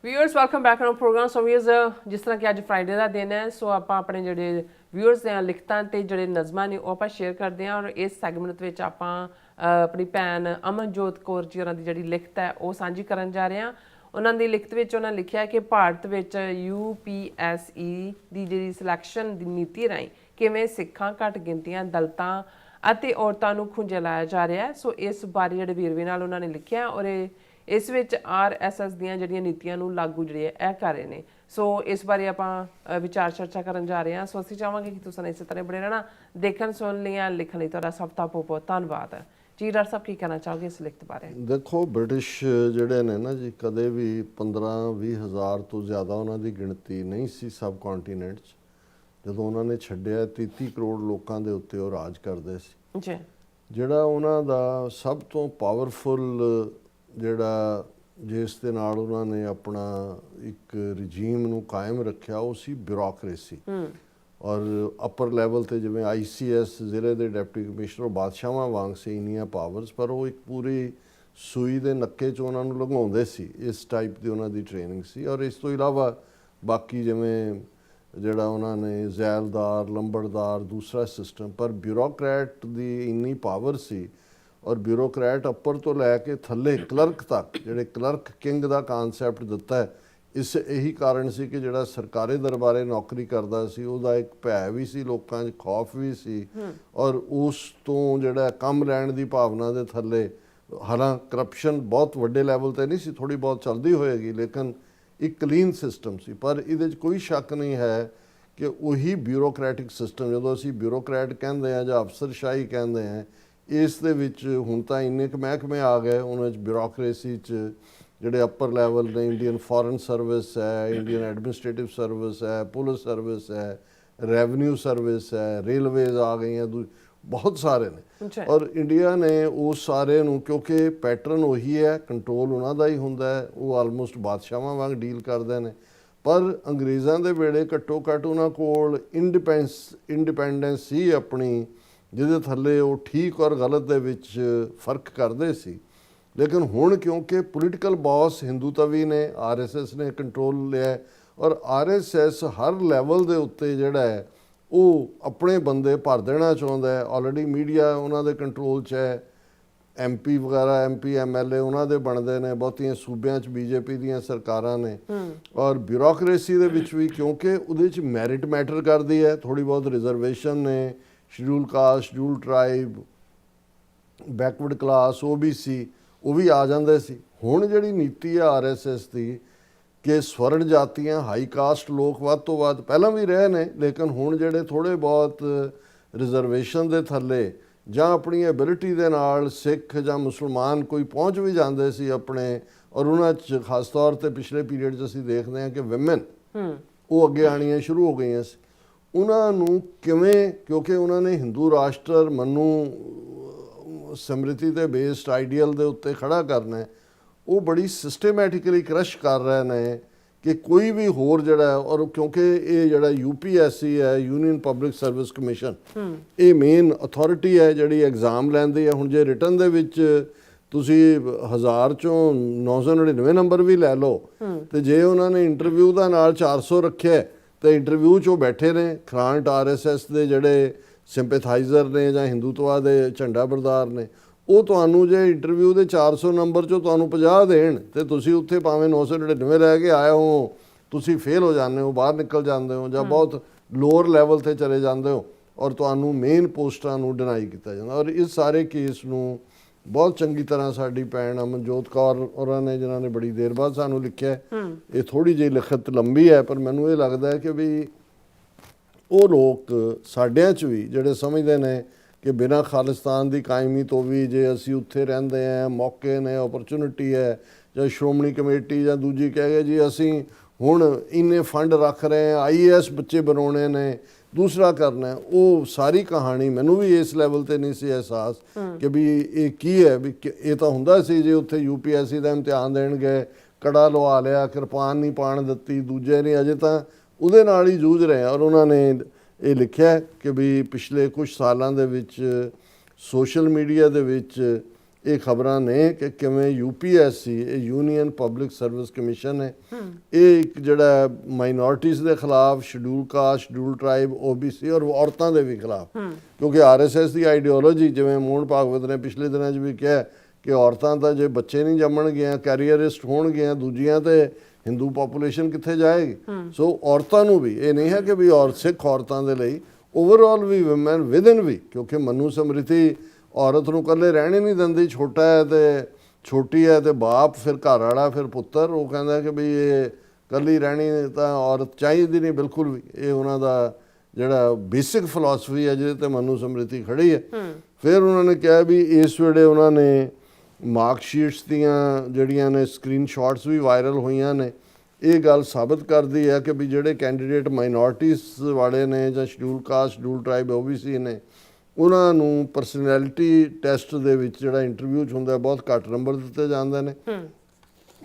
Viewers welcome back on program. So viewers जिस तरह कि अज फ्राइडे का दिन है, सो आप अपने जोड़े व्यूअर्स ਦੀਆਂ ਲਿਖਤਾਂ ਤੇ ਜਿਹੜੇ ਨਜ਼ਮਾਂ ਨੇ ਉਹ ਆਪਾਂ ਸ਼ੇਅਰ ਕਰਦੇ ਹਾਂ। ਔਰ ਇਸ ਸੈਗਮੈਂਟ ਵਿੱਚ ਆਪਾਂ ਆਪਣੀ ਭੈਣ ਅਮਨਜੋਤ ਕੌਰ ਜੀ ਉਹਨਾਂ ਦੀ ਜਿਹੜੀ ਲਿਖਤ ਹੈ ਉਹ ਸਾਂਝੀ ਕਰਨ ਜਾ ਰਹੇ ਹਾਂ। ਉਹਨਾਂ ਦੀ ਲਿਖਤ ਵਿੱਚ ਉਹਨਾਂ ਲਿਖਿਆ ਕਿ ਭਾਰਤ ਵਿੱਚ UPSE ਦੀ ਜਿਹੜੀ ਸਿਲੈਕਸ਼ਨ ਦੀ ਨੀਤੀ ਰਾਹੀਂ ਕਿਵੇਂ ਸਿੱਖਾਂ, ਘੱਟ ਗਿਣਤੀਆਂ, ਦਲਿਤਾਂ ਅਤੇ ਔਰਤਾਂ ਨੂੰ ਖੁੰਝੇ ਲਾਇਆ ਜਾ ਰਿਹਾ ਹੈ। ਸੋ ਇਸ ਬਾਰੇ ਜਿਹੜੇ ਵੇਰਵੇ ਨਾਲ ਉਹਨਾਂ ਨੇ ਲਿਖਿਆ ਔਰ ਇਸ ਵਿੱਚ RSS ਦੀਆਂ ਜਿਹੜੀਆਂ ਨੀਤੀਆਂ ਨੂੰ ਲਾਗੂ ਜਿਹੜੇ ਇਹ ਕਰ ਰਹੇ ਨੇ। ਸੋ ਇਸ ਬਾਰੇ ਆਪਾਂ ਵਿਚਾਰ ਚਰਚਾ ਕਰਨ ਜਾ ਰਹੇ ਹਾਂ। ਸੋ ਅਸੀਂ ਚਾਹਾਂਗੇ ਕਿ ਤੁਸੀਂ ਇਸੇ ਤਰ੍ਹਾਂ ਬਣੇ ਰਹਿਣਾ। ਦੇਖਣ ਸੁਣ ਲਿਆ ਲਿਖਣ ਲਈ ਤੁਹਾਡਾ ਸਭ ਦਾ ਬਹੁਤ ਧੰਨਵਾਦ ਹੈ ਜੀ। ਡਾਕਟਰ ਸਾਹਿਬ ਕੀ ਕਹਿਣਾ ਚਾਹੋਗੇ ਇਸ ਲਿਖਤ ਬਾਰੇ? ਦੇਖੋ, ਬ੍ਰਿਟਿਸ਼ ਜਿਹੜੇ ਨੇ ਨਾ ਜੀ, ਕਦੇ ਵੀ 15-20 ਹਜ਼ਾਰ ਤੋਂ ਜ਼ਿਆਦਾ ਉਹਨਾਂ ਦੀ ਗਿਣਤੀ ਨਹੀਂ ਸੀ ਸਬ ਕੰਟੀਨੈਂਟ 'ਚ। ਜਦੋਂ ਉਹਨਾਂ ਨੇ ਛੱਡਿਆ 33 ਕਰੋੜ ਲੋਕਾਂ ਦੇ ਉੱਤੇ ਉਹ ਰਾਜ ਕਰਦੇ ਸੀ ਜੀ। ਜਿਹੜਾ ਉਹਨਾਂ ਦਾ ਸਭ ਤੋਂ ਪਾਵਰਫੁਲ ਜਿਹੜਾ ਜਿਸ ਦੇ ਨਾਲ ਉਹਨਾਂ ਨੇ ਆਪਣਾ ਇੱਕ ਰਜੀਮ ਨੂੰ ਕਾਇਮ ਰੱਖਿਆ ਉਹ ਸੀ ਬਿਊਰੋਕਰੇਸੀ। ਔਰ ਅਪਰ ਲੈਵਲ ਤੇ ਜਿਵੇਂ ICS ਜ਼ਿਲ੍ਹੇ ਦੇ ਡਿਪਟੀ ਕਮਿਸ਼ਨਰ ਬਾਦਸ਼ਾਹਾਂ ਵਾਂਗ ਸੀ ਇੰਨੀਆਂ ਪਾਵਰਸ, ਪਰ ਉਹ ਇੱਕ ਪੂਰੀ ਸੂਈ ਦੇ ਨੱਕੇ 'ਚ ਉਹਨਾਂ ਨੂੰ ਲੰਘਾਉਂਦੇ ਸੀ। ਇਸ ਟਾਈਪ ਦੀ ਉਹਨਾਂ ਦੀ ਟ੍ਰੇਨਿੰਗ ਸੀ। ਔਰ ਇਸ ਤੋਂ ਇਲਾਵਾ ਬਾਕੀ ਜਿਵੇਂ ਜਿਹੜਾ ਉਹਨਾਂ ਨੇ ਜ਼ੈਲਦਾਰ, ਲੰਬੜਦਾਰ, ਦੂਸਰਾ ਸਿਸਟਮ, ਪਰ ਬਿਊਰੋਕਰੈਟ ਦੀ ਇੰਨੀ ਪਾਵਰ ਸੀ। ਔਰ ਬਿਊਰੋਕਰੈਟ ਉੱਪਰ ਤੋਂ ਲੈ ਕੇ ਥੱਲੇ ਕਲਰਕ ਤੱਕ, ਜਿਹੜੇ ਕਲਰਕ ਕਿੰਗ ਦਾ ਕਾਨਸੈਪਟ ਦਿੱਤਾ ਹੈ, ਇਸ ਇਹੀ ਕਾਰਨ ਸੀ ਕਿ ਜਿਹੜਾ ਸਰਕਾਰੀ ਦਰਬਾਰੇ ਨੌਕਰੀ ਕਰਦਾ ਸੀ ਉਹਦਾ ਇੱਕ ਭੈ ਵੀ ਸੀ, ਲੋਕਾਂ 'ਚ ਖੌਫ ਵੀ ਸੀ। ਔਰ ਉਸ ਤੋਂ ਜਿਹੜਾ ਕੰਮ ਲੈਣ ਦੀ ਭਾਵਨਾ ਦੇ ਥੱਲੇ, ਹਾਲਾਂ ਕਰਪਸ਼ਨ ਬਹੁਤ ਵੱਡੇ ਲੈਵਲ 'ਤੇ ਨਹੀਂ ਸੀ, ਥੋੜ੍ਹੀ ਬਹੁਤ ਚੱਲਦੀ ਹੋਏਗੀ, ਲੇਕਿਨ ਇੱਕ ਕਲੀਨ ਸਿਸਟਮ ਸੀ। ਪਰ ਇਹਦੇ 'ਚ ਕੋਈ ਸ਼ੱਕ ਨਹੀਂ ਹੈ ਕਿ ਉਹੀ ਬਿਊਰੋਕਰੈਟਿਕ ਸਿਸਟਮ, ਜਦੋਂ ਅਸੀਂ ਬਿਊਰੋਕਰੈਟ ਕਹਿੰਦੇ ਹਾਂ ਜਾਂ ਅਫਸਰਸ਼ਾਹੀ ਕਹਿੰਦੇ ਹਾਂ, ਇਸ ਦੇ ਵਿੱਚ ਹੁਣ ਤਾਂ ਇੰਨੇ ਕੁ ਮਹਿਕਮੇ ਆ ਗਏ ਉਹਨਾਂ 'ਚ ਬਿਊਰੋਕਰੇਸੀ 'ਚ, ਜਿਹੜੇ ਅੱਪਰ ਲੈਵਲ ਨੇ, ਇੰਡੀਅਨ ਫੋਰਨ ਸਰਵਿਸ ਹੈ, ਇੰਡੀਅਨ ਐਡਮਿਨਿਸਟ੍ਰੇਟਿਵ ਸਰਵਿਸ ਹੈ, ਪੁਲਿਸ ਸਰਵਿਸ ਹੈ, ਰੈਵਨਿਊ ਸਰਵਿਸ ਹੈ, ਰੇਲਵੇਜ਼ ਆ ਗਈਆਂ, ਬਹੁਤ ਸਾਰੇ ਨੇ। ਔਰ ਇੰਡੀਆ ਨੇ ਉਸ ਸਾਰੇ ਨੂੰ, ਕਿਉਂਕਿ ਪੈਟਰਨ ਉਹੀ ਹੈ, ਕੰਟਰੋਲ ਉਹਨਾਂ ਦਾ ਹੀ ਹੁੰਦਾ ਹੈ, ਉਹ ਆਲਮੋਸਟ ਬਾਦਸ਼ਾਹਾਂ ਵਾਂਗ ਡੀਲ ਕਰਦੇ ਨੇ। ਪਰ ਅੰਗਰੇਜ਼ਾਂ ਦੇ ਵੇਲੇ ਘੱਟੋ ਘੱਟ ਉਹਨਾਂ ਕੋਲ ਇੰਡੀਪੈਂਡੈਂਸ ਸੀ ਆਪਣੀ, ਜਿਹਦੇ ਥੱਲੇ ਉਹ ਠੀਕ ਔਰ ਗਲਤ ਦੇ ਵਿੱਚ ਫਰਕ ਕਰਦੇ ਸੀ। ਲੇਕਿਨ ਹੁਣ ਕਿਉਂਕਿ ਪੋਲੀਟੀਕਲ ਬੌਸ ਹਿੰਦੂਤਵੀ ਨੇ, RSS ਨੇ ਕੰਟਰੋਲ ਲਿਆ, ਔਰ RSS ਹਰ ਲੈਵਲ ਦੇ ਉੱਤੇ ਜਿਹੜਾ ਹੈ ਉਹ ਆਪਣੇ ਬੰਦੇ ਭਰ ਦੇਣਾ ਚਾਹੁੰਦਾ ਹੈ। ਆਲਰੇਡੀ ਮੀਡੀਆ ਉਹਨਾਂ ਦੇ ਕੰਟਰੋਲ 'ਚ ਹੈ, MP ਵਗੈਰਾ, MP MLA ਉਹਨਾਂ ਦੇ ਬਣਦੇ ਨੇ, ਬਹੁਤੀਆਂ ਸੂਬਿਆਂ 'ਚ BJP ਦੀਆਂ ਸਰਕਾਰਾਂ ਨੇ। ਔਰ ਬਿਊਰੋਕਰੇਸੀ ਦੇ ਵਿੱਚ ਵੀ ਕਿਉਂਕਿ ਉਹਦੇ 'ਚ ਮੈਰਿਟ ਮੈਟਰ ਕਰਦੀ ਹੈ, ਥੋੜ੍ਹੀ ਬਹੁਤ ਰਿਜ਼ਰਵੇਸ਼ਨ ਨੇ, schedule caste, schedule tribe, backward class, OBC, ਉਹ ਵੀ ਆ ਜਾਂਦੇ ਸੀ। ਹੁਣ ਜਿਹੜੀ ਨੀਤੀ ਹੈ RSS ਦੀ ਕਿ ਸਵਰਨ ਜਾਤੀਆਂ, ਹਾਈ ਕਾਸਟ ਲੋਕ ਵੱਧ ਤੋਂ ਵੱਧ ਪਹਿਲਾਂ ਵੀ ਰਹੇ ਨੇ, ਲੇਕਿਨ ਹੁਣ ਜਿਹੜੇ ਥੋੜ੍ਹੇ ਬਹੁਤ ਰਿਜ਼ਰਵੇਸ਼ਨ ਦੇ ਥੱਲੇ ਜਾਂ ਆਪਣੀ ਐਬਿਲਿਟੀ ਦੇ ਨਾਲ ਸਿੱਖ ਜਾਂ ਮੁਸਲਮਾਨ ਕੋਈ ਪਹੁੰਚ ਵੀ ਜਾਂਦੇ ਸੀ ਆਪਣੇ, ਔਰ ਉਹਨਾਂ 'ਚ ਖਾਸ ਤੌਰ 'ਤੇ ਪਿਛਲੇ ਪੀਰੀਅਡ 'ਚ ਅਸੀਂ ਦੇਖਦੇ ਹਾਂ ਕਿ ਵਿਮਨ ਉਹ ਅੱਗੇ ਆਉਣੀਆਂ ਸ਼ੁਰੂ ਹੋ ਗਈਆਂ ਸੀ। ਉਹਨਾਂ ਨੂੰ ਕਿਵੇਂ, ਕਿਉਂਕਿ ਉਹਨਾਂ ਨੇ ਹਿੰਦੂ ਰਾਸ਼ਟਰ ਮਨੂ ਸਮ੍ਰਿਤੀ ਦੇ ਬੇਸਡ ਆਈਡੀਅਲ ਦੇ ਉੱਤੇ ਖੜਾ ਕਰਨਾ, ਉਹ ਬੜੀ ਸਿਸਟੇਮੈਟਿਕਲੀ ਕ੍ਰਸ਼ ਕਰ ਰਹੇ ਨੇ ਕਿ ਕੋਈ ਵੀ ਹੋਰ ਜਿਹੜਾ, ਔਰ ਕਿਉਂਕਿ ਇਹ ਜਿਹੜਾ UPSC ਹੈ, ਯੂਨੀਅਨ ਪਬਲਿਕ ਸਰਵਿਸ ਕਮਿਸ਼ਨ, ਇਹ ਮੇਨ ਅਥਾਰਟੀ ਹੈ ਜਿਹੜੀ ਐਗਜ਼ਾਮ ਲੈਂਦੀ ਹੈ। ਹੁਣ ਜੇ ਰਿਟਨ ਦੇ ਵਿੱਚ ਤੁਸੀਂ 1000 ਚੋਂ 999 ਨੰਬਰ ਵੀ ਲੈ ਲਓ, ਤੇ ਜੇ ਉਹਨਾਂ ਨੇ ਇੰਟਰਵਿਊ ਦਾ ਨਾਲ 400 ਰੱਖਿਆ ਤੇ ਇੰਟਰਵਿਊ 'ਚ ਉਹ ਬੈਠੇ ਨੇ ਖਰਾਂਟ RSS ਦੇ ਜਿਹੜੇ ਸਿੰਪੈਥਾਈਜ਼ਰ ਨੇ ਜਾਂ ਹਿੰਦੂਤਵਾ ਦੇ ਝੰਡਾ ਬਰਦਾਰ ਨੇ, ਉਹ ਤੁਹਾਨੂੰ ਜੇ ਇੰਟਰਵਿਊ ਦੇ 400 ਨੰਬਰ 'ਚੋਂ ਤੁਹਾਨੂੰ 50 ਦੇਣ ਤੇ ਤੁਸੀਂ ਉੱਥੇ ਭਾਵੇਂ 999 ਲੈ ਕੇ ਆਏ ਹੋ, ਤੁਸੀਂ ਫੇਲ ਹੋ ਜਾਂਦੇ ਹੋ, ਬਾਹਰ ਨਿਕਲ ਜਾਂਦੇ ਹੋ, ਜਾਂ ਬਹੁਤ ਲੋਅਰ ਲੈਵਲ 'ਤੇ ਚਲੇ ਜਾਂਦੇ ਹੋ, ਔਰ ਤੁਹਾਨੂੰ ਮੇਨ ਪੋਸਟਾਂ ਨੂੰ ਡਿਨਾਈ ਕੀਤਾ ਜਾਂਦਾ। ਔਰ ਇਸ ਸਾਰੇ ਕੇਸ ਨੂੰ ਬਹੁਤ ਚੰਗੀ ਤਰ੍ਹਾਂ ਸਾਡੀ ਭੈਣ ਅਮਨਜੋਤ ਕੌਰ ਹੋਰਾਂ ਨੇ, ਜਿਨ੍ਹਾਂ ਨੇ ਬੜੀ ਦੇਰ ਬਾਅਦ ਸਾਨੂੰ ਲਿਖਿਆ, ਇਹ ਥੋੜ੍ਹੀ ਜਿਹੀ ਲਿਖਤ ਲੰਬੀ ਹੈ, ਪਰ ਮੈਨੂੰ ਇਹ ਲੱਗਦਾ ਹੈ ਕਿ ਵੀ ਉਹ ਲੋਕ ਸਾਡਿਆਂ 'ਚ ਵੀ ਜਿਹੜੇ ਸਮਝਦੇ ਨੇ ਕਿ ਬਿਨਾਂ ਖਾਲਿਸਤਾਨ ਦੀ ਕਾਇਮੀ ਤੋਂ ਵੀ ਜੇ ਅਸੀਂ ਉੱਥੇ ਰਹਿੰਦੇ ਹਾਂ, ਮੌਕੇ ਨੇ, ਓਪਰਚੁਨਿਟੀ ਹੈ, ਜਾਂ ਸ਼੍ਰੋਮਣੀ ਕਮੇਟੀ ਜਾਂ ਦੂਜੀ ਕਹਿ ਗਏ ਜੀ ਅਸੀਂ ਹੁਣ ਇੰਨੇ ਫੰਡ ਰੱਖ ਰਹੇ ਹਾਂ, IAS ਬੱਚੇ ਬਣਾਉਣੇ ਨੇ, ਦੂਸਰਾ ਕਰਨਾ, ਉਹ ਸਾਰੀ ਕਹਾਣੀ ਮੈਨੂੰ ਵੀ ਇਸ ਲੈਵਲ 'ਤੇ ਨਹੀਂ ਸੀ ਅਹਿਸਾਸ ਕਿ ਵੀ ਇਹ ਕੀ ਹੈ। ਵੀ ਇਹ ਤਾਂ ਹੁੰਦਾ ਸੀ ਜੇ ਉੱਥੇ UPSC ਦਾ ਇਮਤਿਹਾਨ ਦੇਣ ਗਏ, ਕੜਾ ਲਵਾ ਲਿਆ, ਕਿਰਪਾਨ ਨਹੀਂ ਪਾਣ ਦਿੱਤੀ, ਦੂਜੇ ਨੇ ਅਜੇ ਤਾਂ ਉਹਦੇ ਨਾਲ ਹੀ ਜੂਝ ਰਹੇ। ਔਰ ਉਹਨਾਂ ਨੇ ਇਹ ਲਿਖਿਆ ਕਿ ਵੀ ਪਿਛਲੇ ਕੁਝ ਸਾਲਾਂ ਦੇ ਵਿੱਚ ਸੋਸ਼ਲ ਮੀਡੀਆ ਦੇ ਵਿੱਚ ਇਹ ਖਬਰਾਂ ਨੇ ਕਿ ਕਿਵੇਂ UPSC ਇਹ ਯੂਨੀਅਨ ਪਬਲਿਕ ਸਰਵਿਸ ਕਮਿਸ਼ਨ ਹੈ, ਇਹ ਇੱਕ ਜਿਹੜਾ ਮਾਈਨੋਰਟੀਜ਼ ਦੇ ਖਿਲਾਫ, schedule caste, schedule tribe, OBC ਔਰ ਔਰਤਾਂ ਦੇ ਵੀ ਖਿਲਾਫ, ਕਿਉਂਕਿ RSS ਦੀ ਆਈਡੀਓਲੋਜੀ ਜਿਵੇਂ ਮੋਹਨ ਭਾਗਵਤ ਨੇ ਪਿਛਲੇ ਦਿਨਾਂ 'ਚ ਵੀ ਕਿਹਾ ਕਿ ਔਰਤਾਂ ਤਾਂ ਜੇ ਬੱਚੇ ਨਹੀਂ ਜੰਮਣਗੀਆਂ, ਕੈਰੀਅਰਿਸਟ ਹੋਣਗੀਆਂ, ਦੂਜੀਆਂ ਤੇ ਹਿੰਦੂ ਪਾਪੂਲੇਸ਼ਨ ਕਿੱਥੇ ਜਾਏਗੀ। ਸੋ ਔਰਤਾਂ ਨੂੰ ਵੀ ਇਹ ਨਹੀਂ ਹੈ ਕਿ ਵੀ ਸਿੱਖ ਔਰਤਾਂ ਦੇ ਲਈ, ਓਵਰਆਲ ਵੀ ਵੂਮਨ ਵਿਦਨ ਵੀ, ਕਿਉਂਕਿ ਮਨੂ ਸਮ੍ਰਿਤੀ ਔਰਤ ਨੂੰ ਇਕੱਲੇ ਰਹਿਣ ਹੀ ਨਹੀਂ ਦਿੰਦੀ, ਛੋਟਾ ਹੈ ਤੇ ਛੋਟੀ ਹੈ ਤੇ ਬਾਪ, ਫਿਰ ਘਰ ਵਾਲਾ, ਫਿਰ ਪੁੱਤਰ। ਉਹ ਕਹਿੰਦਾ ਕਿ ਵੀ ਇਹ ਇਕੱਲੀ ਰਹਿਣੀ ਤਾਂ ਔਰਤ ਚਾਹੀਦੀ ਨਹੀਂ ਬਿਲਕੁਲ ਵੀ। ਇਹ ਉਹਨਾਂ ਦਾ ਜਿਹੜਾ ਬੇਸਿਕ ਫਿਲਾਸਫੀ ਹੈ ਜਿਹਦੇ ਤੇ ਮਨੂ ਸਮ੍ਰਿਤੀ ਖੜੀ ਹੈ। ਫਿਰ ਉਹਨਾਂ ਨੇ ਕਿਹਾ ਵੀ ਇਸ ਵੇਲੇ ਉਹਨਾਂ ਨੇ ਮਾਰਕਸ਼ੀਟਸ ਦੀਆਂ ਜਿਹੜੀਆਂ ਨੇ ਸਕਰੀਨਸ਼ਾਟਸ ਵੀ ਵਾਇਰਲ ਹੋਈਆਂ ਨੇ, ਇਹ ਗੱਲ ਸਾਬਤ ਕਰਦੀ ਹੈ ਕਿ ਵੀ ਜਿਹੜੇ ਕੈਂਡੀਡੇਟ ਮਾਈਨੋਰਟੀਜ਼ ਵਾਲੇ ਨੇ ਜਾਂ schedule caste, schedule tribe, OBC ਨੇ, ਉਹਨਾਂ ਨੂੰ ਪਰਸਨੈਲਿਟੀ ਟੈਸਟ ਦੇ ਵਿੱਚ ਜਿਹੜਾ ਇੰਟਰਵਿਊ 'ਚ ਹੁੰਦਾ ਬਹੁਤ ਘੱਟ ਨੰਬਰ ਦਿੱਤੇ ਜਾਂਦੇ ਨੇ,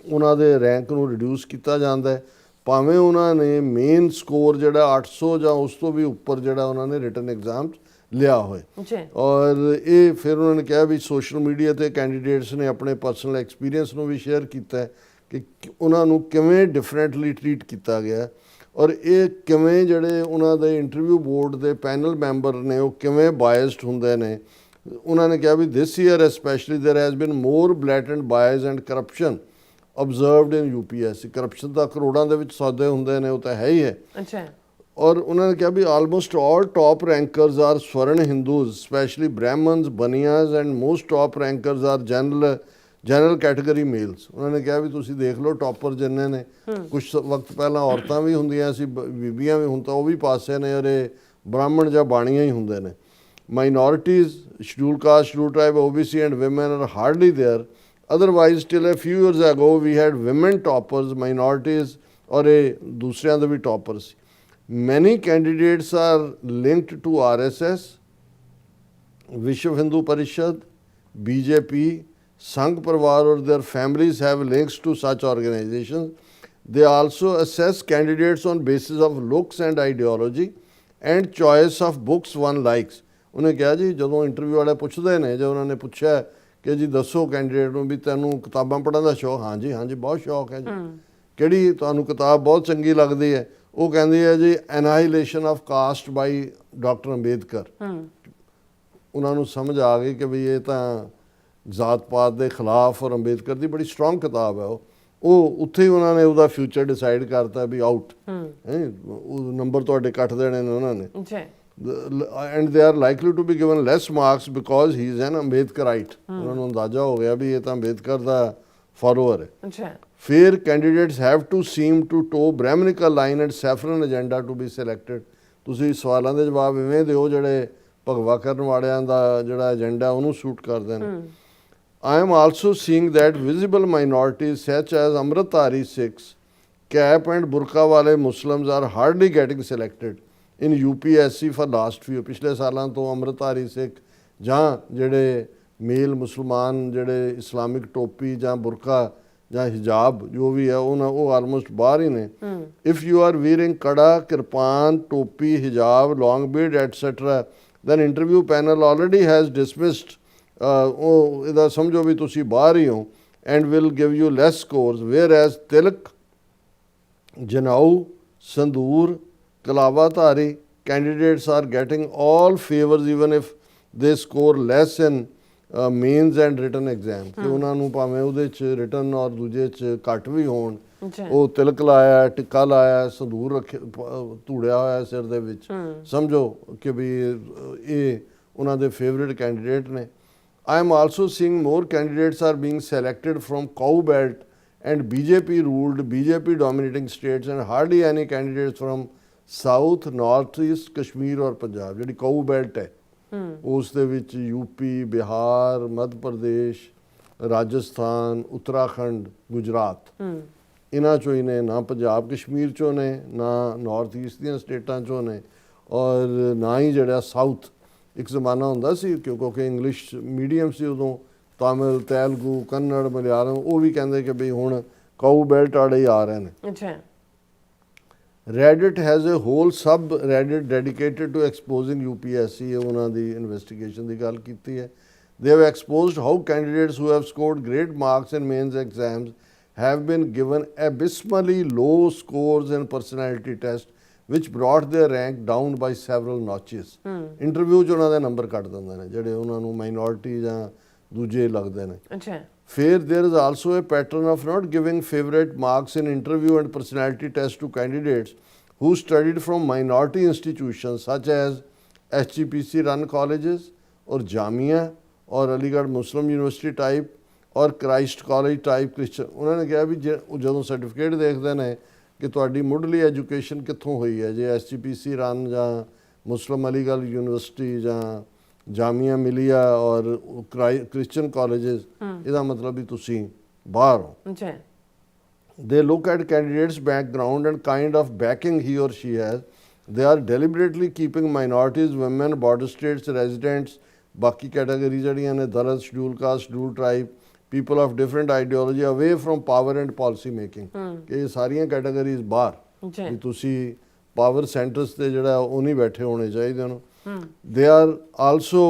ਉਹਨਾਂ ਦੇ ਰੈਂਕ ਨੂੰ ਰਿਡਿਊਸ ਕੀਤਾ ਜਾਂਦਾ ਹੈ, ਭਾਵੇਂ ਉਹਨਾਂ ਨੇ ਮੇਨ ਸਕੋਰ ਜਿਹੜਾ 800 ਜਾਂ ਉਸ ਤੋਂ ਵੀ ਉੱਪਰ ਜਿਹੜਾ ਉਹਨਾਂ ਨੇ ਰਿਟਨ ਐਗਜ਼ਾਮ 'ਚ ਲਿਆ ਹੋਏ। ਔਰ ਇਹ ਫਿਰ ਉਹਨਾਂ ਨੇ ਕਿਹਾ ਵੀ ਸੋਸ਼ਲ ਮੀਡੀਆ ਤੇ ਕੈਂਡੀਡੇਟਸ ਨੇ ਆਪਣੇ ਪਰਸਨਲ ਐਕਸਪੀਰੀਅੰਸ ਨੂੰ ਵੀ ਸ਼ੇਅਰ ਕੀਤਾ ਹੈ ਕਿ ਉਹਨਾਂ ਨੂੰ ਕਿਵੇਂ ਡਿਫਰੈਂਟਲੀ ਟਰੀਟ ਕੀਤਾ ਗਿਆ, ਔਰ ਇਹ ਕਿਵੇਂ ਜਿਹੜੇ ਉਹਨਾਂ ਦੇ ਇੰਟਰਵਿਊ ਬੋਰਡ ਦੇ ਪੈਨਲ ਮੈਂਬਰ ਨੇ ਉਹ ਕਿਵੇਂ ਬਾਇਸਡ ਹੁੰਦੇ ਨੇ। ਉਹਨਾਂ ਨੇ ਕਿਹਾ ਵੀ this year especially there has been more blatant bias and corruption observed in UPSC। Corruption ਦਾ ਕਰੋੜਾਂ ਦੇ ਵਿੱਚ ਸੌਦੇ ਹੁੰਦੇ ਨੇ, ਉਹ ਤਾਂ ਹੈ ਹੀ ਹੈ। ਅੱਛਾ। ਔਰ ਉਹਨਾਂ ਨੇ ਕਿਹਾ ਵੀ almost all top rankers are savarna Hindus, specially Brahmins, Banias and most top rankers are general category males. ਉਹਨਾਂ ਨੇ ਕਿਹਾ ਵੀ ਤੁਸੀਂ ਦੇਖ ਲਓ ਟੌਪਰ ਜਿੰਨੇ ਨੇ, ਕੁਛ ਵਕਤ ਪਹਿਲਾਂ ਔਰਤਾਂ ਵੀ ਹੁੰਦੀਆਂ ਸੀ, ਬੀਬੀਆਂ ਵੀ, ਹੁਣ ਤਾਂ ਉਹ ਵੀ ਪਾਸੇ ਨੇ, ਔਰ ਇਹ ਬ੍ਰਾਹਮਣ ਜਾਂ ਬਾਣੀਆਂ ਹੀ ਹੁੰਦੇ ਨੇ। Minorities, schedule caste, schedule tribe, OBC and women are hardly there. Otherwise till a few years ago we had women toppers, minorities ਔਰ ਇਹ ਦੂਸਰਿਆਂ ਦੇ ਵੀ ਟੌਪਰ ਸੀ। Many candidates are linked to RSS, Vishwa Hindu Parishad, BJP, Sangh Parvar, or their families have links to such organizations. They also assess candidates on basis of looks and ideology and choice of books one likes. ਉਹਨੇ ਕਿਹਾ ਜੀ ਜਦੋਂ interview ਵਾਲੇ ਪੁੱਛਦੇ ਨੇ, ਜੇ ਉਹਨਾਂ ਨੇ ਪੁੱਛਿਆ ਕਿ ਜੀ ਦੱਸੋ ਕੈਂਡੀਡੇਟ ਨੂੰ ਵੀ ਤੈਨੂੰ ਕਿਤਾਬਾਂ ਪੜ੍ਹਨ ਦਾ ਸ਼ੌਕ, ਹਾਂਜੀ ਹਾਂਜੀ ਬਹੁਤ ਸ਼ੌਕ ਹੈ ਜੀ, ਕਿਹੜੀ ਤੁਹਾਨੂੰ ਕਿਤਾਬ ਬਹੁਤ ਚੰਗੀ ਲੱਗਦੀ ਹੈ, ਉਹ ਕਹਿੰਦੀ ਹੈ ਜੀ annihilation of caste by doctor Ambedkar. ਉਹਨਾਂ ਨੂੰ ਸਮਝ ਆ ਗਈ ਕਿ ਵੀ ਇਹ ਤਾਂ ਜ਼ਾਤ ਪਾਤ ਦੇ ਖਿਲਾਫ, ਔਰ ਅੰਬੇਦਕਰ ਦੀ ਬੜੀ ਸਟਰੋਂਗ ਕਿਤਾਬ ਹੈ ਉਹ ਉੱਥੇ ਹੀ ਉਹਨਾਂ ਨੇ ਉਹਦਾ ਫਿਊਚਰ ਡਿਸਾਈਡ ਕਰਤਾ ਵੀ ਆਊਟ, ਉਹ ਨੰਬਰ ਤੁਹਾਡੇ ਕੱਟ ਦੇਣੇ ਨੇ ਉਹਨਾਂ ਨੇ। and they are likely to be given less marks because he is an Ambedkarite। ਉਹਨਾਂ ਨੂੰ ਅੰਦਾਜ਼ਾ ਹੋ ਗਿਆ ਵੀ ਇਹ ਤਾਂ ਅੰਬੇਦਕਰ ਦਾ ਫਾਲੋਅਰ ਹੈ। ਫਿਰ candidates have to seem to toe Brahminical line and saffron agenda to be selected। ਤੁਸੀਂ ਸਵਾਲਾਂ ਦੇ ਜਵਾਬ ਇਵੇਂ ਦਿਓ ਜਿਹੜੇ ਭਗਵਾ ਕਰਨ ਵਾਲਿਆਂ ਦਾ ਜਿਹੜਾ ਏਜੰਡਾ ਉਹਨੂੰ ਸੂਟ ਕਰਦੇ ਨੇ। I am also seeing that visible minorities such as Amritdhari Sikhs, cap and burqa wale Muslims are hardly getting selected in UPSC for last few। ਪਿਛਲੇ ਸਾਲਾਂ ਤੋਂ ਅੰਮ੍ਰਿਤਧਾਰੀ ਸਿੱਖ ਜਾਂ ਜਿਹੜੇ ਮੇਲ ਮੁਸਲਮਾਨ ਜਿਹੜੇ ਇਸਲਾਮਿਕ ਟੋਪੀ ਜਾਂ ਬੁਰਕਾ ਜਾਂ ਹਿਜਾਬ ਜੋ ਵੀ ਹੈ ਉਹ ਆਲਮੋਸਟ ਬਾਹਰ ਹੀ ਨੇ। If you are ਵੀਅਰਿੰਗ kara, kirpan, topi, hijab, long beard etcetera, then interview panel already has dismissed. ਉਹ ਇਹਦਾ ਸਮਝੋ ਵੀ ਤੁਸੀਂ ਬਾਹਰ ਹੀ ਹੋ and will give you less scores. Whereas tilak, janeu, sindoor, ਕਲਾਵਾਧਾਰੀ candidates are getting all favors even if they score less in mains and written exam। ਕਿ ਉਹਨਾਂ ਨੂੰ ਭਾਵੇਂ ਉਹਦੇ 'ਚ ਰਿਟਨ ਔਰ ਦੂਜੇ 'ਚ ਘੱਟ ਵੀ ਹੋਣ, ਉਹ ਤਿਲਕ ਲਾਇਆ, ਟਿੱਕਾ ਲਾਇਆ, ਸੰਦੂਰ ਰੱਖਿਆ, ਧੂੜਿਆ ਹੋਇਆ ਸਿਰ ਦੇ ਵਿੱਚ, ਸਮਝੋ ਕਿ ਵੀ ਇਹ ਉਹਨਾਂ ਦੇ ਫੇਵਰੇਟ ਕੈਂਡੀਡੇਟ ਨੇ। I am also seeing more candidates are being selected from cow belt and BJP ruled, BJP dominating states and hardly any candidates from south, north East, Kashmir ਔਰ ਪੰਜਾਬ। ਜਿਹੜੀ ਕਾਊ ਬੈਲਟ ਹੈ ਉਸ ਦੇ ਵਿੱਚ UP, ਬਿਹਾਰ, ਮੱਧ ਪ੍ਰਦੇਸ਼, ਰਾਜਸਥਾਨ, ਉੱਤਰਾਖੰਡ, ਗੁਜਰਾਤ, ਇਹਨਾਂ 'ਚੋਂ ਹੀ ਨੇ। ਨਾ ਪੰਜਾਬ ਕਸ਼ਮੀਰ 'ਚੋਂ ਨੇ, ਨਾ ਨਾਰਥ ਈਸਟ ਦੀਆਂ ਸਟੇਟਾਂ 'ਚੋਂ ਨੇ, ਔਰ ਨਾ ਹੀ ਜਿਹੜਾ ਸਾਊਥ। ਇੱਕ ਜ਼ਮਾਨਾ ਹੁੰਦਾ ਸੀ ਕਿਉਂਕਿ ਇੰਗਲਿਸ਼ ਮੀਡੀਅਮ ਸੀ ਉਦੋਂ, ਤਾਮਿਲ, ਤੇਲਗੂ, ਕੰਨੜ, ਮਲਿਆਲਮ, ਉਹ ਵੀ ਕਹਿੰਦੇ ਕਿ ਬਈ ਹੁਣ ਕਾਊ ਬੈਲਟ ਵਾਲੇ ਹੀ ਆ ਰਹੇ ਨੇ। Reddit has a whole sub-Reddit dedicated to exposing UPSC। ਉਹਨਾਂ ਦੀ ਇਨਵੈਸਟੀਗੇਸ਼ਨ ਦੀ ਗੱਲ ਕੀਤੀ ਹੈ। They have exposed how candidates who have scored great marks in mains exams have been given abysmally low scores in personality test, which brought their rank down by several notches. Interview 'ਚ ਉਹਨਾਂ ਦੇ number ਕੱਟ ਦਿੰਦੇ ਨੇ ਜਿਹੜੇ ਉਹਨਾਂ ਨੂੰ minority ਜਾਂ ਦੂਜੇ ਲੱਗਦੇ ਨੇ. ਅੱਛਾ. Fear there is also a pattern of not giving favorite marks in interview and personality test to candidates who studied from minority institutions such as HGPC run colleges or Jamia or Aligarh Muslim University type or Christ College type Christian. ਉਹਨਾਂ ਨੇ ਕਿਹਾ ਵੀ ਜਦੋਂ certificate ਦੇਖਦੇ ਨੇ ਕਿ ਤੁਹਾਡੀ ਮੁੱਢਲੀ education ਕਿੱਥੋਂ ਹੋਈ ਹੈ, ਜੇ HGPC ਰਨ ਜਾਂ ਮੁਸਲਿਮ ਅਲੀਗੜ੍ਹ ਯੂਨੀਵਰਸਿਟੀ ਜਾਂ ਜਾਮੀਆ ਮਿਲੀਆ ਔਰ ਕ੍ਰਿਸਚਨ ਕਾਲਜਸ, ਇਹਦਾ ਮਤਲਬ ਵੀ ਤੁਸੀਂ ਬਾਹਰ ਹੋ. ਅੱਛਾ. They look at candidates' background and kind of backing he or she has. They are deliberately keeping minorities, women, border states, residents, ਬਾਕੀ ਕੈਟਾਗਰੀ ਜਿਹੜੀਆਂ ਨੇ Dalit, schedule caste, schedule tribe, people of different ideology away from power and policy making. ਕਿ ਇਹ ਸਾਰੀਆਂ categories ਬਾਹਰ, ਵੀ ਤੁਸੀਂ power centres ਤੇ ਜਿਹੜਾ ਉਹ ਨਹੀਂ ਬੈਠੇ ਹੋਣੇ ਚਾਹੀਦੇ ਉਹਨੂੰ. They are also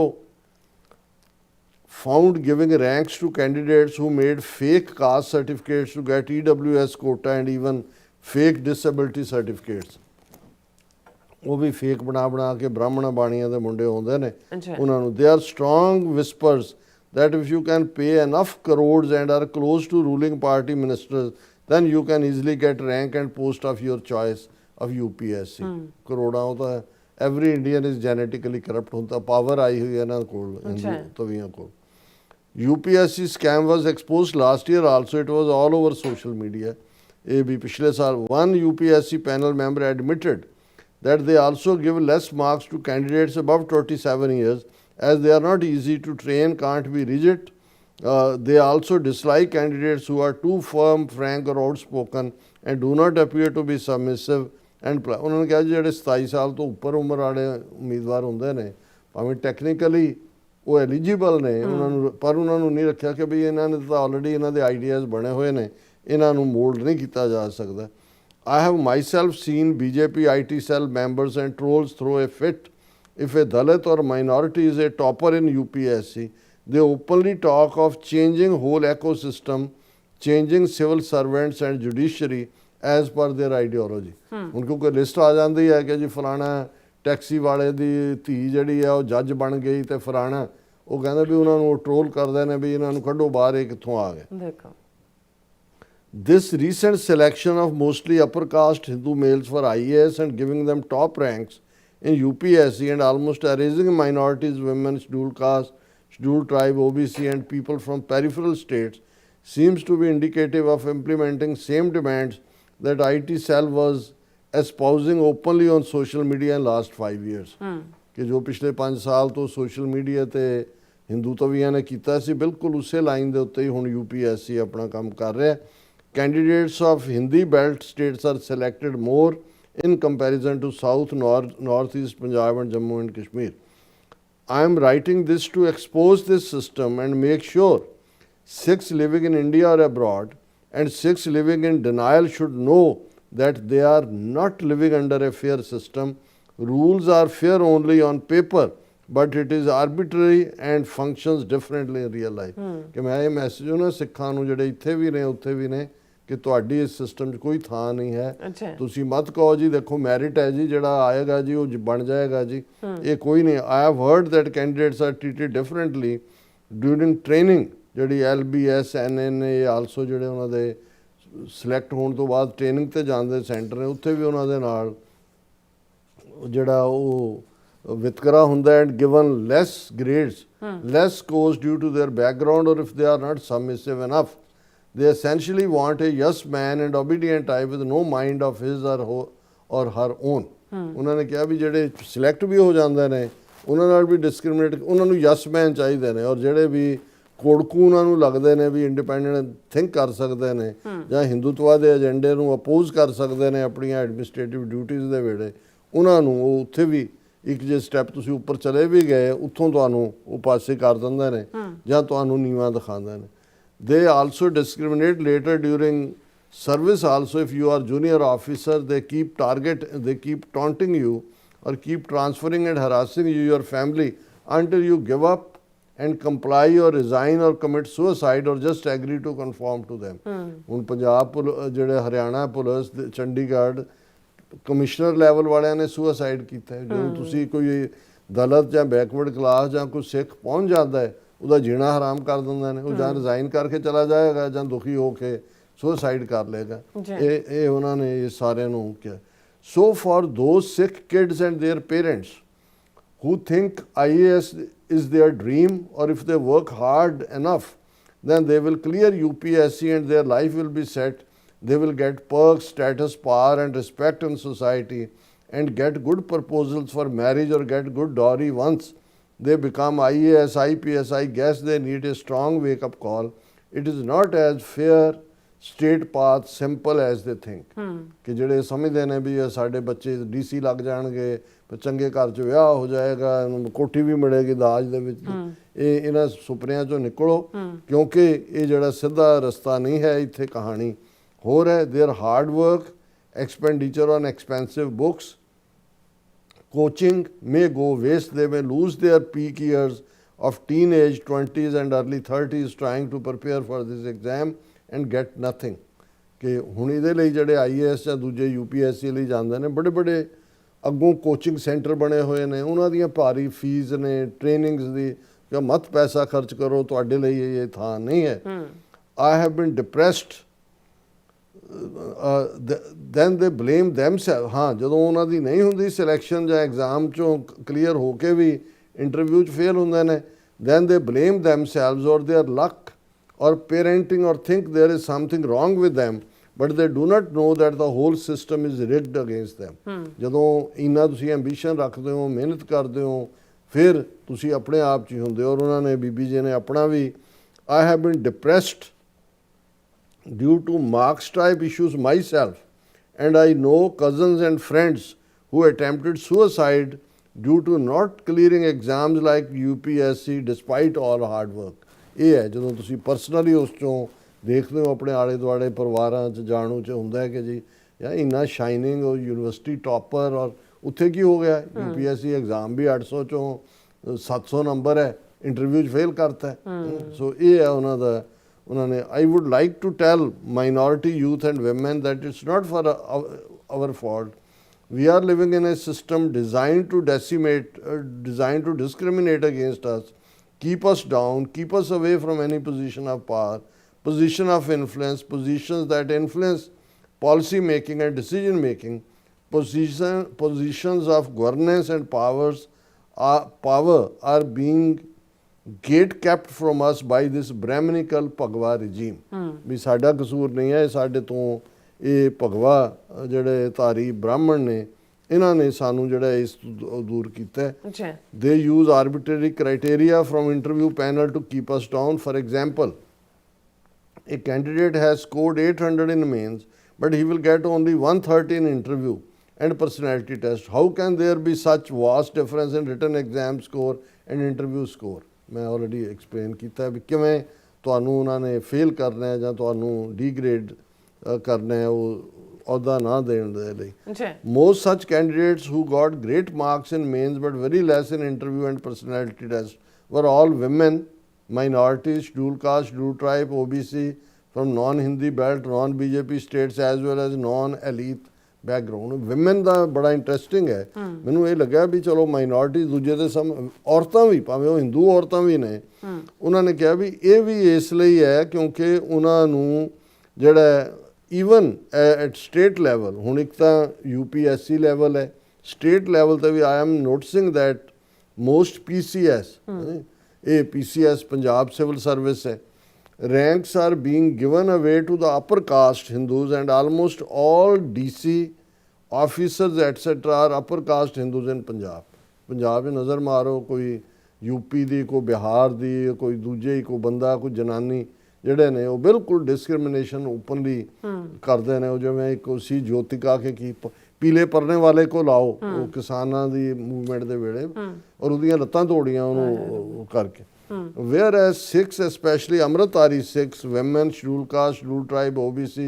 found giving ranks to candidates who made fake caste certificates to get EWS quota and even fake disability certificates. ਉਹ ਵੀ ਫੇਕ ਬਣਾ ਕੇ ਬ੍ਰਾਹਮਣ ਬਾਣੀਆਂ ਦੇ ਮੁੰਡੇ ਆਉਂਦੇ ਨੇ ਉਹਨਾਂ ਨੂੰ. They are strong whispers that if you can pay enough crores and are close to ruling party ministers, then you can easily get rank and post of your choice of UPSC. ਕਰੋੜਾਂ ਉਹ ਤਾਂ every Indian is genetically corrupt. ਹੁਣ ਤਾਂ power ਆਈ ਹੋਈ ਹੈ ਇਹਨਾਂ ਕੋਲ, ਹਿੰਦੂ ਤਵੀਆਂ ਕੋਲ. UPSC scam was exposed last year also. It was all over social media. ਇਹ ਵੀ ਪਿਛਲੇ ਸਾਲ one UPSC panel member admitted that they also give less marks to candidates above 27 years as they are not easy to train, can't be rigid. They also dislike candidates who are too firm, frank or outspoken and do not appear to be submissive and ਉਹਨਾਂ ਨੇ ਕਿਹਾ ਜਿਹੜੇ 27 ਸਾਲ ਤੋਂ ਉੱਪਰ ਉਮਰ ਵਾਲੇ ਉਮੀਦਵਾਰ ਹੁੰਦੇ ਨੇ ਭਾਵੇਂ ਟੈਕਨੀਕਲੀ ਉਹ ਐਲੀਜੀਬਲ ਨੇ ਉਹਨਾਂ ਨੂੰ, ਪਰ ਉਹਨਾਂ ਨੂੰ ਨਹੀਂ ਰੱਖਿਆ ਕਿ ਵੀ ਇਹਨਾਂ ਨੇ ਤਾਂ ਆਲਰੇਡੀ ਇਹਨਾਂ ਦੇ ਆਈਡੀਆਜ਼ ਬਣੇ ਹੋਏ ਨੇ, ਇਹਨਾਂ ਨੂੰ ਮੋਲਡ ਨਹੀਂ ਕੀਤਾ ਜਾ ਸਕਦਾ. I have myself seen BJP IT cell members and trolls throw a fit if a Dalit or minority is a topper in UPSC. They openly talk of changing whole ecosystem, changing civil servants and judiciary as per their ideology. ਹੁਣ ਕਿਉਂਕਿ list ਆ ਜਾਂਦੀ ਹੈ ਕਿ ਜੀ ਫਲਾਣਾ taxi ਵਾਲੇ ਦੀ ਧੀ ਜਿਹੜੀ ਹੈ ਉਹ ਜੱਜ ਬਣ ਗਈ ਤੇ ਫਲਾਣਾ, ਉਹ ਕਹਿੰਦੇ ਵੀ ਉਹਨਾਂ ਨੂੰ ਟਰੋਲ ਕਰਦੇ ਨੇ ਵੀ ਇਹਨਾਂ ਨੂੰ ਕੱਢੋ ਬਾਹਰ, ਇਹ ਕਿੱਥੋਂ ਆ ਗਏ. ਦੇਖੋ this recent selection of mostly upper caste Hindu males for IAS and giving them top ranks in UPSC and almost erasing minorities, women, scheduled caste, scheduled tribe, OBC and people from peripheral states seems to be indicative of implementing same demands that IT cell was espousing openly on social media in last 5 years. ਕਿ ਜੋ ਪਿਛਲੇ 5 ਸਾਲ ਤੋਂ social media ਤੇ ਹਿੰਦੂ ਤਵੀਆਂ ਨੇ ਕੀਤਾ ਸੀ, ਬਿਲਕੁਲ ਉਸੇ ਲਾਈਨ ਦੇ ਉੱਤੇ ਹੀ ਹੁਣ UPSC ਆਪਣਾ ਕੰਮ ਕਰ ਰਿਹਾ. Candidates of Hindi belt states are selected more in comparison to South, Northeast Punjab and Jammu and Kashmir. I am writing this to expose this system and make sure Sikhs living in India or abroad and Sikhs living in denial should know that they are not living under a fair system. Rules are fair only on paper, but it is arbitrary and functions differently in real life. ਕਿ ਮੈਂ ਇਹ message ਉਹਨਾਂ ਸਿੱਖਾਂ ਨੂੰ ਜਿਹੜੇ ਇੱਥੇ ਵੀ ਨੇ ਉੱਥੇ ਵੀ ਨੇ ਕਿ ਤੁਹਾਡੀ ਇਸ ਸਿਸਟਮ 'ਚ ਕੋਈ ਥਾਂ ਨਹੀਂ ਹੈ. ਤੁਸੀਂ ਮਤ ਕਹੋ ਜੀ ਦੇਖੋ ਮੈਰਿਟ ਹੈ ਜੀ, ਜਿਹੜਾ ਆਏਗਾ ਜੀ ਉਹ ਬਣ ਜਾਏਗਾ ਜੀ, ਇਹ ਕੋਈ ਨਹੀਂ. I have heard that candidates are treated differently during training. ਜਿਹੜੀ LBS, NNA ਆਲਸੋ ਜਿਹੜੇ ਉਹਨਾਂ ਦੇ ਸਿਲੈਕਟ ਹੋਣ ਤੋਂ ਬਾਅਦ ਟ੍ਰੇਨਿੰਗ ਤੇ ਜਾਂਦੇ ਸੈਂਟਰ ਨੇ, ਉੱਥੇ ਵੀ ਉਹਨਾਂ ਦੇ ਨਾਲ ਜਿਹੜਾ ਉਹ ਵਿਤਕਰਾ ਹੁੰਦਾ and given less grades, less scores due to their background or if they are not submissive enough. They essentially want a yes man and obedient type with no mind of his or her own. ਉਹਨਾਂ ਨੇ ਕਿਹਾ ਵੀ ਜਿਹੜੇ select ਵੀ ਹੋ ਜਾਂਦੇ ਨੇ ਉਹਨਾਂ ਨਾਲ ਵੀ discriminate, ਉਹਨਾਂ ਨੂੰ ਯਸ ਮੈਨ ਚਾਹੀਦੇ ਨੇ, ਔਰ ਜਿਹੜੇ ਵੀ ਕੋੜਕੂ ਉਹਨਾਂ ਨੂੰ ਲੱਗਦੇ ਨੇ ਵੀ ਇੰਡੀਪੈਂਡੈਂਟ ਥਿੰਕ ਕਰ ਸਕਦੇ ਨੇ ਜਾਂ ਹਿੰਦੂਤਵਾ ਦੇ ਏਜੰਡੇ ਨੂੰ ਅਪੋਜ਼ ਕਰ ਸਕਦੇ ਨੇ ਆਪਣੀਆਂ ਐਡਮਿਨਿਸਟ੍ਰੇਟਿਵ ਡਿਊਟੀਜ਼ ਦੇ ਵੇਲੇ, ਉਹਨਾਂ ਨੂੰ ਉਹ ਉੱਥੇ ਵੀ ਇੱਕ ਜੇ ਸਟੈਪ ਤੁਸੀਂ ਉੱਪਰ ਚਲੇ ਵੀ ਗਏ ਉੱਥੋਂ ਤੁਹਾਨੂੰ ਉਹ ਪਾਸੇ ਕਰ ਦਿੰਦੇ ਨੇ ਜਾਂ ਤੁਹਾਨੂੰ ਨੀਵਾਂ ਦਿਖਾਉਂਦੇ ਨੇ. They also discriminate later during service also. If you are junior officer, they keep taunting you or keep transferring and harassing you, your family, until you give up and comply or resign or commit suicide or just agree to conform to them. ਹੁਣ ਪੰਜਾਬ ਜਿਹੜੇ Haryana police Chandigarh commissioner level ਵਾਲਿਆਂ ਨੇ suicide ਕੀਤਾ ਹੈ। ਜਦੋਂ ਤੁਸੀਂ ਕੋਈ ਦਲਿਤ ਜਾਂ ਬੈਕਵਰਡ ਕਲਾਸ ਜਾਂ ਕੋਈ ਸਿੱਖ ਪਹੁੰਚ ਜਾਂਦਾ ਹੈ ਉਹਦਾ ਜੀਣਾ ਹਰਾਮ ਕਰ ਦਿੰਦੇ ਨੇ। ਉਹ ਜਾਂ ਰਿਜ਼ਾਈਨ ਕਰਕੇ ਚਲਾ ਜਾਏਗਾ ਜਾਂ ਦੁਖੀ ਹੋ ਕੇ ਸੁਸਾਈਡ ਕਰ ਲੇਗਾ। ਇਹ ਉਹਨਾਂ ਨੇ ਇਹ ਸਾਰਿਆਂ ਨੂੰ ਕਿਹਾ। So for those Sikh kids and their parents who think IAS is their dream, or if they work hard enough, then they will clear UPSC and their life will be set. They will get perks, status, power and respect in society and get good proposals for marriage or get good dowry once they become IAS, IPS. I guess they need a strong wake-up call. It is not as fair straight path simple as they think. ਕਿ ਜਿਹੜੇ ਸਮਝਦੇ ਨੇ ਵੀ ਸਾਡੇ ਬੱਚੇ DC ਲੱਗ ਜਾਣਗੇ, ਚੰਗੇ ਘਰ 'ਚ ਵਿਆਹ ਹੋ ਜਾਏਗਾ, ਕੋਠੀ ਵੀ ਮਿਲੇਗੀ ਦਾਜ ਦੇ ਵਿੱਚ, ਇਹ ਇਹਨਾਂ ਸੁਪਨਿਆਂ 'ਚੋਂ ਨਿਕਲੋ ਕਿਉਂਕਿ ਇਹ ਜਿਹੜਾ ਸਿੱਧਾ ਰਸਤਾ ਨਹੀਂ ਹੈ। ਇੱਥੇ ਕਹਾਣੀ ਹੋਰ ਹੈ। There hard work, expenditure on expensive books, coaching may go waste. They may lose their peak years of teenage, 20s and early 30s trying to prepare for this exam and get nothing. ਕਿ ਹੁਣ ਇਹਦੇ ਲਈ ਜਿਹੜੇ IAS ਜਾਂ ਦੂਜੇ UPSC ਲਈ ਜਾਂਦੇ ਨੇ, ਬੜੇ ਬੜੇ ਅੱਗੋਂ ਕੋਚਿੰਗ ਸੈਂਟਰ ਬਣੇ ਹੋਏ ਨੇ, ਉਹਨਾਂ ਦੀਆਂ ਭਾਰੀ ਫੀਸ ਨੇ, ਟ੍ਰੇਨਿੰਗਸ ਦੀ, ਕਿ ਮਤ ਪੈਸਾ ਖਰਚ ਕਰੋ, ਤੁਹਾਡੇ ਲਈ ਇਹ ਥਾਂ ਨਹੀਂ ਹੈ। I have been depressed then they blame themselves. ਹਾਂ, ਜਦੋਂ ਉਹਨਾਂ ਦੀ ਨਹੀਂ ਹੁੰਦੀ ਸਿਲੈਕਸ਼ਨ ਜਾਂ ਐਗਜ਼ਾਮ 'ਚੋਂ ਕਲੀਅਰ ਹੋ ਕੇ ਵੀ ਇੰਟਰਵਿਊ 'ਚ ਫੇਲ ਹੁੰਦੇ ਨੇ, then they blame themselves or their luck or parenting or think there is something wrong with them, but they do not know that the whole system is rigged against them. ਜਦੋਂ ਇੰਨਾ ਤੁਸੀਂ ambition ਰੱਖਦੇ ਹੋ, ਮਿਹਨਤ ਕਰਦੇ ਹੋ, ਫਿਰ ਤੁਸੀਂ ਆਪਣੇ ਆਪ 'ਚ ਹੀ ਹੁੰਦੇ ਹੋ। ਔਰ ਉਹਨਾਂ ਨੇ ਬੀਬੀ ਜੀ ਨੇ ਆਪਣਾ ਵੀ I have been depressed due to marks type issues myself, and I know cousins and friends who attempted suicide due to not clearing exams like UPSC despite all hard work. ਇਹ ਹੈ ਜਦੋਂ ਤੁਸੀਂ ਪਰਸਨਲੀ ਉਸ ਚੋਂ ਦੇਖਦੇ ਹੋ, ਆਪਣੇ ਆਲੇ ਦੁਆਲੇ ਪਰਿਵਾਰਾਂ 'ਚ ਜਾਣੂ 'ਚ ਹੁੰਦਾ ਹੈ ਕਿ ਜੀ ਯਾਰ ਇੰਨਾ ਸ਼ਾਈਨਿੰਗ ਉਹ ਯੂਨੀਵਰਸਿਟੀ ਟੌਪਰ, ਔਰ ਉੱਥੇ ਕੀ ਹੋ ਗਿਆ, UPSC ਐਗਜ਼ਾਮ ਵੀ 800 ਚੋਂ 700 ਨੰਬਰ ਹੈ, ਇੰਟਰਵਿਊ 'ਚ ਫੇਲ ਕਰਤਾ ਹੈ। ਸੋ ਇਹ ਹੈ ਉਹਨਾਂ ਦਾ। ਉਹਨਾਂ ਨੇ I would like to tell minority youth and women that it's not for our fault. We are living in a system designed to decimate, designed to discriminate against us, keep us down, keep us away from any position of power, position of influence, positions that influence policy making and decision making, positions of governance and power are being gate kept from us by this Brahminical ਭਗਵਾ regime. ਵੀ ਸਾਡਾ ਕਸੂਰ ਨਹੀਂ ਹੈ, ਸਾਡੇ ਤੋਂ ਇਹ ਭਗਵਾ ਜਿਹੜੇ ਧਾਰੀ ਬ੍ਰਾਹਮਣ ਨੇ, ਇਹਨਾਂ ਨੇ ਸਾਨੂੰ ਜਿਹੜਾ ਇਸ ਦੂਰ ਕੀਤਾ ਹੈ। They use arbitrary criteria from interview panel to keep us down. For example, a candidate has scored 800 in mains, but he will get only 130 in interview and personality test. How can there be such vast difference in written exam score and interview score? ਮੈਂ already explain ਕੀਤਾ ਵੀ ਕਿਵੇਂ ਤੁਹਾਨੂੰ ਉਹਨਾਂ ਨੇ fail ਕਰਨਾ ਹੈ ਜਾਂ ਤੁਹਾਨੂੰ ਡੀਗ੍ਰੇਡ ਕਰਨਾ ਹੈ ਉਹ ਅਹੁਦਾ ਨਾ ਦੇਣ ਦੇ ਲਈ। Most such candidates who got great marks in mains but very less in interview and personality test were all women, minorities, dual caste, dual tribe, OBC, from non-Hindi belt, non-BJP states as well as non-elite background. Women ਦਾ ਬੜਾ interesting ਹੈ। ਮੈਨੂੰ ਇਹ ਲੱਗਿਆ ਵੀ ਚਲੋ minority ਦੂਜੇ ਦੇ ਔਰਤਾਂ ਵੀ, ਭਾਵੇਂ ਉਹ ਹਿੰਦੂ ਔਰਤਾਂ ਵੀ ਨੇ, ਉਹਨਾਂ ਨੇ ਕਿਹਾ ਵੀ ਇਹ ਵੀ ਇਸ ਲਈ ਹੈ ਕਿਉਂਕਿ ਉਹਨਾਂ ਨੂੰ ਜਿਹੜਾ ਈਵਨ ਐਟ ਸਟੇਟ ਲੈਵਲ, ਹੁਣ ਇੱਕ ਤਾਂ UPSC ਲੈਵਲ ਹੈ, ਸਟੇਟ ਲੈਵਲ 'ਤੇ ਵੀ I am noticing that most PCS, ਇਹ PCS ਪੰਜਾਬ ਸਿਵਲ ਸਰਵਿਸ ਹੈ, ranks are being given away to the upper caste Hindus, and almost all DC officers etc are upper caste Hindus in Punjab. Punjab 'ਚ ਨਜ਼ਰ ਮਾਰੋ, ਕੋਈ UP ਦੀ, ਕੋਈ ਬਿਹਾਰ ਦੀ, ਕੋਈ ਦੂਜੇ, ਕੋਈ ਬੰਦਾ, ਕੋਈ ਜਨਾਨੀ, ਜਿਹੜੇ ਨੇ ਉਹ ਬਿਲਕੁਲ ਡਿਸਕ੍ਰਿਮੀਨੇਸ਼ਨ ਓਪਨਲੀ ਕਰਦੇ ਨੇ। ਉਹ ਜਿਵੇਂ ਇੱਕ ਸੀ ਜੋਤਿਕਾ ਕੇ ਕੀ ਪੀਲੇ ਪਰਨੇ ਵਾਲੇ ਕੋ ਲਾਓ, ਉਹ ਕਿਸਾਨਾਂ ਦੀ ਮੂਵਮੈਂਟ ਦੇ ਵੇਲੇ, ਔਰ ਉਹਦੀਆਂ ਲੱਤਾਂ ਤੋੜੀਆਂ ਉਹਨੂੰ ਕਰਕੇ। Whereas Sikhs, especially Amritari Sikhs, women, scheduled caste, scheduled tribe, OBC,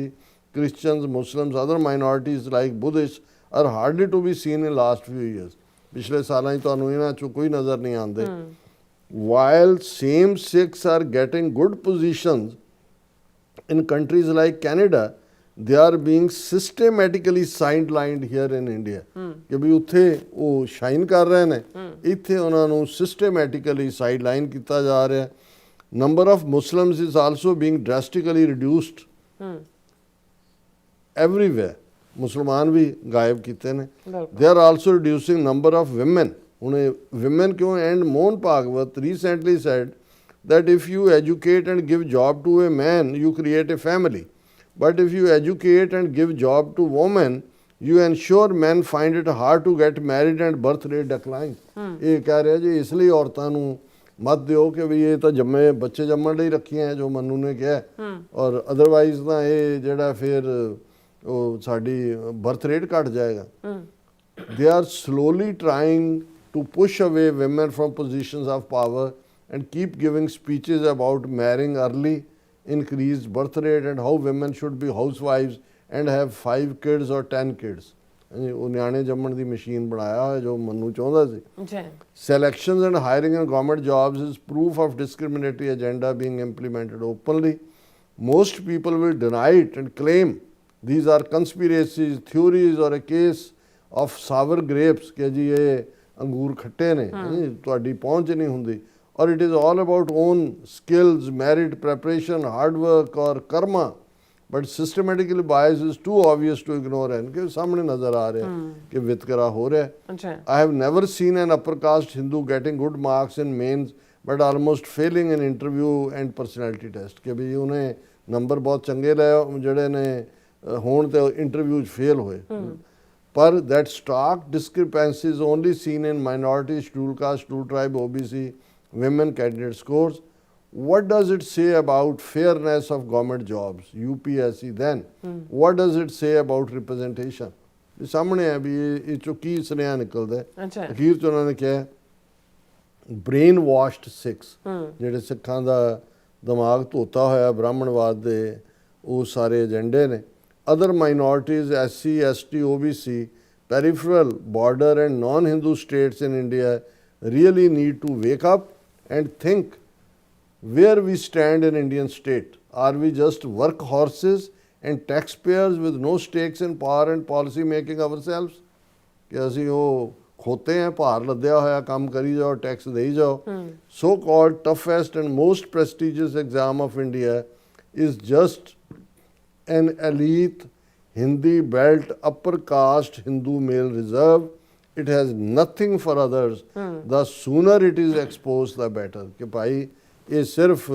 Christians, Muslims, other minorities like Buddhists are hardly to be seen in last few years. ਪਿਛਲੇ ਸਾਲਾਂ 'ਚ ਤੁਹਾਨੂੰ ਇਹਨਾਂ 'ਚੋਂ ਕੋਈ ਨਜ਼ਰ ਨਹੀਂ ਆਉਂਦੇ। while same sex are getting good positions in countries like Canada, they are being systematically sidelined here in India ਕਿ ਵੀ ਉੱਥੇ ਉਹ ਸ਼ਾਈਨ ਕਰ ਰਹੇ ਨੇ, ਇੱਥੇ ਉਹਨਾਂ ਨੂੰ systematically sideline ਕੀਤਾ ਜਾ ਰਿਹਾ। number of Muslims is also being drastically reduced everywhere, ਮੁਸਲਮਾਨ ਵੀ ਗਾਇਬ ਕੀਤੇ ਨੇ। they are also reducing number of women, ਹੁਣ women ਕਿਉਂ, and Mohan Bhagwat recently said that if you educate and give job to a man, you create a family, but if you educate and give job to women, you ensure men find it hard to get married and birth rate declines। ਇਹ ਕਹਿ ਰਿਹਾ ਜੀ ਇਸ ਲਈ ਔਰਤਾਂ ਨੂੰ ਮਤ ਦਿਓ ਕਿ ਵੀ ਇਹ ਤਾਂ ਜੰਮੇ ਬੱਚੇ ਜੰਮਣ ਲਈ ਰੱਖੀਆਂ ਜੋ ਮਨੂ ਨੇ ਕਿਹਾ, ਔਰ ਅਦਰਵਾਈਜ਼ ਤਾਂ ਇਹ ਜਿਹੜਾ ਫਿਰ ਉਹ ਸਾਡੀ ਬਰਥ ਰੇਟ ਘਟ ਜਾਏਗਾ। they are slowly trying to push away women from positions of power and keep giving speeches about marrying early, increased birth rate, and how women should be housewives and have 5 kids or 10 kids। ਉਹ ਨਿਆਣੇ ਜੰਮਣ ਦੀ machine ਬਣਾਇਆ ਹੋਇਆ ਜੋ ਮਨੂ ਚਾਹੁੰਦਾ ਸੀ। Selections and hiring in government jobs is proof of discriminatory agenda being implemented openly. Most people will deny it and claim these are conspiracies, theories, or a case of sour grapes ਕਿ ਜੀ ਇਹ ਅੰਗੂਰ ਖੱਟੇ ਨੇ, ਤੁਹਾਡੀ ਪਹੁੰਚ ਨਹੀਂ ਹੁੰਦੀ, or it is all about own skills, merit, preparation, hard work, or karma, but systematically bias is too obvious to ignore and ਕਿ ਸਾਹਮਣੇ ਨਜ਼ਰ ਆ ਰਿਹਾ ਕਿ ਵਿਤਕਰਾ ਹੋ ਰਿਹਾ। I have never seen an upper caste Hindu getting good marks in mains but almost failing in interview and personality test ਕਿ ਵੀ ਉਹਨੇ ਨੰਬਰ ਬਹੁਤ ਚੰਗੇ ਲਏ ਜਿਹੜੇ ਨੇ ਹੋਣ ਤੇ ਇੰਟਰਵਿਊ 'ਚ ਫੇਲ ਹੋਏ। ਪਰ that stark discrepancy is only seen in minority, scheduled caste, scheduled tribe, OBC, women candidate scores. What does it say about fairness of government jobs, UPSC then? What does it say about representation? ਇਹ ਸਾਹਮਣੇ ਹੈ ਵੀ ਇਹ ਚੋਂ ਕੀ ਸੁਨੇਹਾ ਨਿਕਲਦਾ ਹੈ। ਅਖੀਰ 'ਚ ਉਹਨਾਂ ਨੇ ਕਿਹਾ ਬ੍ਰੇਨ ਵਾਸ਼ਡ ਸਿੱਖਸ, ਜਿਹੜੇ ਸਿੱਖਾਂ ਦਾ ਦਿਮਾਗ ਧੋਤਾ ਹੋਇਆ ਬ੍ਰਾਹਮਣਵਾਦ ਦੇ ਉਹ ਸਾਰੇ ਏਜੰਡੇ ਨੇ। other minorities, SC, ST, OBC, peripheral, border and non-Hindu states in India really need to wake up and think where we stand in Indian state. Are we just workhorses and taxpayers with no stakes in power and policy making ourselves? ਕਿ ਅਸੀਂ ਉਹ ਖੋਤੇ हैं, ਭਾਰ ਲੱਦਿਆ ਹੋਇਆ ਕੰਮ ਕਰੀ ਜਾਓ, tax ਦੇਈ ਜਾਓ। So called toughest and most prestigious exam of India is just an elite Hindi belt upper caste Hindu male reserve. It has nothing for others. The sooner it is exposed the better। ਕਿ ਭਾਈ ਇਹ ਸਿਰਫ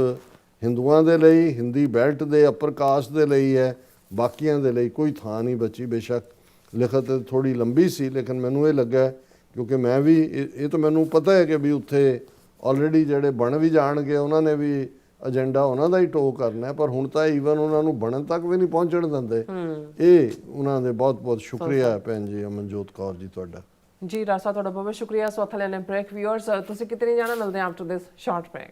ਹਿੰਦੂਆਂ ਦੇ ਲਈ, Hindi belt ਦੇ ਅਪਰ caste ਦੇ ਲਈ ਹੈ, ਬਾਕੀਆਂ ਦੇ ਲਈ ਕੋਈ ਥਾਂ ਨਹੀਂ ਬਚੀ। ਬੇਸ਼ੱਕ ਲਿਖਤ ਥੋੜੀ ਲੰਬੀ ਸੀ ਲੇਕਿਨ ਮੈਨੂੰ ਇਹ ਲੱਗਾ ਕਿਉਂਕਿ ਮੈਂ ਵੀ ਇਹ ਤਾਂ ਮੈਨੂੰ ਪਤਾ ਹੈ ਕਿ ਵੀ ਉੱਥੇ ਆਲਰੇਡੀ ਜਿਹੜੇ ਬਣ ਵੀ ਜਾਣਗੇ ਉਹਨਾਂ ਨੇ ਵੀ ਏਜੰਡਾ ਉਹਨਾਂ ਦਾ ਹੀ ਟੋ ਕਰਨਾ ਹੈ, ਪਰ ਹੁਣ ਤਾਂ ਈਵਨ ਉਹਨਾਂ ਨੂੰ ਬਣਨ ਤੱਕ ਵੀ ਨਹੀਂ ਪਹੁੰਚਣ ਦਿੰਦੇ। ਇਹ ਉਹਨਾਂ ਦੇ ਬਹੁਤ ਬਹੁਤ ਸ਼ੁਕਰੀਆ ਭੈਣ ਜੀ ਅਮਨਜੋਤ ਕੌਰ ਜੀ ਤੁਹਾਡਾ। ਜੀ ਰਾਸਾ ਤੁਹਾਡਾ ਬਹੁਤ ਸ਼ੁਕਰੀਆ। ਸੋ ਹੱਥ ਲੈਣੇ ਬ੍ਰੇਕ। ਵਿਊਅਰਸ ਤੁਸੀਂ ਕਿਤੇ ਨਹੀਂ ਜਾਣਾ, ਮਿਲਦੇ ਹਾਂ ਆਫਟਰ ਦਿਸ ਸ਼ਾਰਟ ਬ੍ਰੇਕ।